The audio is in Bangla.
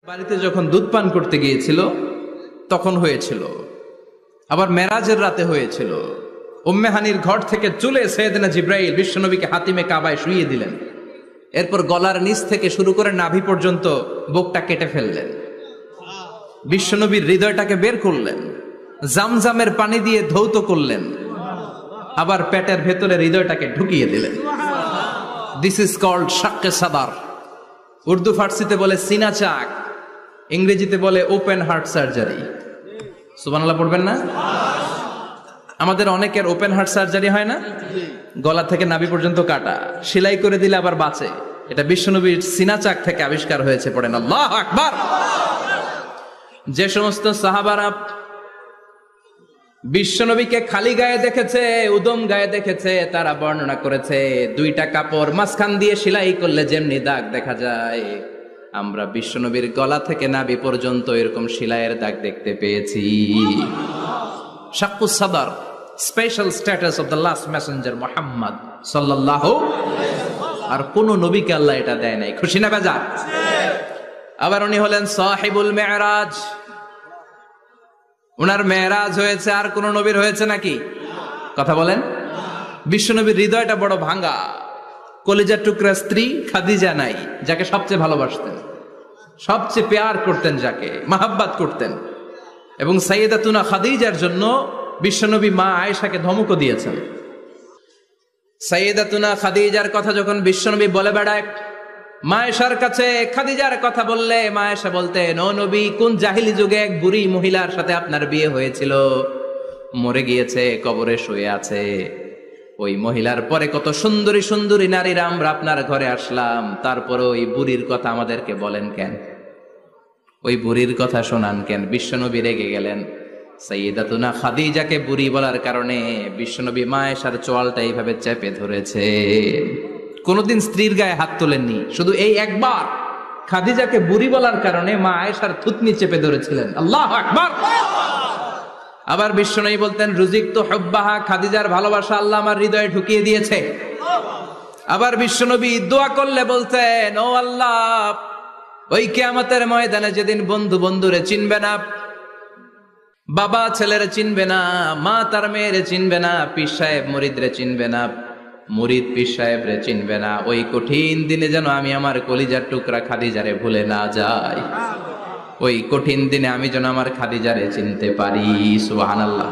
বাড়িতে যখন দুধ পান করতে গিয়েছিল তখন হয়েছিল, আবার মেরাজের রাতে হয়েছিল। উম্মে হানির ঘর থেকে চলে সাইয়েদনা জিব্রাইল বিশ্বনবীকে হাতিমে কাবায় শুইয়ে দিলেন। এরপর গলার নিচ থেকে শুরু করে নাভি পর্যন্ত বুকটা কেটে ফেললেন, বিশ্বনবীর হৃদয়টাকে বের করলেন, জামজামের পানি দিয়ে ধৌত করলেন, আবার পেটের ভেতরে হৃদয়টাকে ঢুকিয়ে দিলেন। দিস ইজ কল্ড শাক্কে সাদার। উর্দু ফার্সিতে বলে সিনা চাক, ইংরেজিতে বলে ওপেন হার্ট সার্জারি। সুবহানাল্লাহ পড়বেন না? আমাদের অনেকের ওপেন হার্ট সার্জারি হয় না, গলা থেকে নাভি পর্যন্ত কাটা, সেলাই করে দিলে আবার বাঁচে। এটা বিশ্বনবীর সিনা চাক থেকে আবিষ্কার হয়েছে। পড়েন আল্লাহু আকবার। যে সমস্ত সাহাবারা বিশ্বনবীকে খালি গায়ে দেখেছে, উদম গায়ে দেখেছে, তারা বর্ণনা করেছে দুইটা কাপড় মাঝখান দিয়ে সেলাই করলে যেমনি দাগ দেখা যায়, আমরা বিশ্বনবীর গলা থেকে নাভি পর্যন্ত এরকম সেলাইয়ের দাগ দেখতে পেয়েছি। শাক্কুস সাদার, special status of the last Messenger Muhammad সাল্লাল্লাহু। আর কোন নবীকে আল্লাহ এটা দেয় নাই। খুশি না বেজার? আবার উনি হলেন সাহিবুল মেরাজ। উনার মেরাজ হয়েছে, আর কোন নবীর হয়েছে নাকি? কথা বলেন। বিশ্বনবীর হৃদয়টা বড় ভাঙা, কলিজার টুকরা স্ত্রী খাদিজা নাই, যাকে সবচেয়ে ভালোবাসতেন, সবচেয়ে প্যার করতেন, যাকে মাহাব্বাত করতেন। এবং সাইয়েদাতুনা খাদিজার জন্য বিশ্বনবী মা আয়েশাকে ধমকও দিয়েছেন। সাইয়েদাতুনা খাদিজার কথা যখন বিশ্বনবী বলে বেড়ায় মা আয়েশার কাছে, খাদিজার কথা বললে মা আয়েশা বলতেন, ও নবী, কোন জাহিলি যুগে এক বুড়ি মহিলার সাথে আপনার বিয়ে হয়েছিল, মরে গিয়েছে, কবরে শুয়ে আছে। ওই মহিলার পরে কত সুন্দরী সুন্দরী নারীরা আমরা আপনার ঘরে আসলাম, তারপরে ওই বুড়ির কথা আমাদেরকে বলেন কেন? ওই বুড়ির কথা শোনান কেন? বিশ্বনবী রেগে গেলেন। সাইয়েদাতুনা খাদিজাকে বুড়ি বলার কারণে বিশ্বনবী মা আয়েশার চোয়ালটা এইভাবে চেপে ধরেছে। কোনদিন স্ত্রীর গায়ে হাত তোলেননি, শুধু এই একবার খাদিজাকে বুড়ি বলার কারণে মা আয়েশার থুতনি চেপে ধরেছিলেন। আল্লাহু আকবার। আবার বিশ্বনবী বলতেন, রুজিকতু হুব্বাহা, খাদিজার ভালোবাসা আল্লাহ আমার হৃদয়ে ঢুকিয়ে দিয়েছে। আবার বিশ্বনবী দোয়া করলে বলতেন, ও আল্লাহ, ওই কিয়ামতের ময়দানে যেদিন বন্ধু বন্ধুরে চিনবে না, বাবা ছেলেরে চিনবে না, মা তার মেয়েরে চিনবে না, পীর সাহেব মুরিদরে চিনবে না, মুরিদ পীর সাহেবরে চিনবে না, ওই কঠিন দিনে যেন আমি আমার কলিজার টুকরা খাদিজারে ভুলে না যাই। ওই কঠিন দিনে আমি যেন আমার খাদিজারে চিনতে পারি। সুবহানাল্লাহ।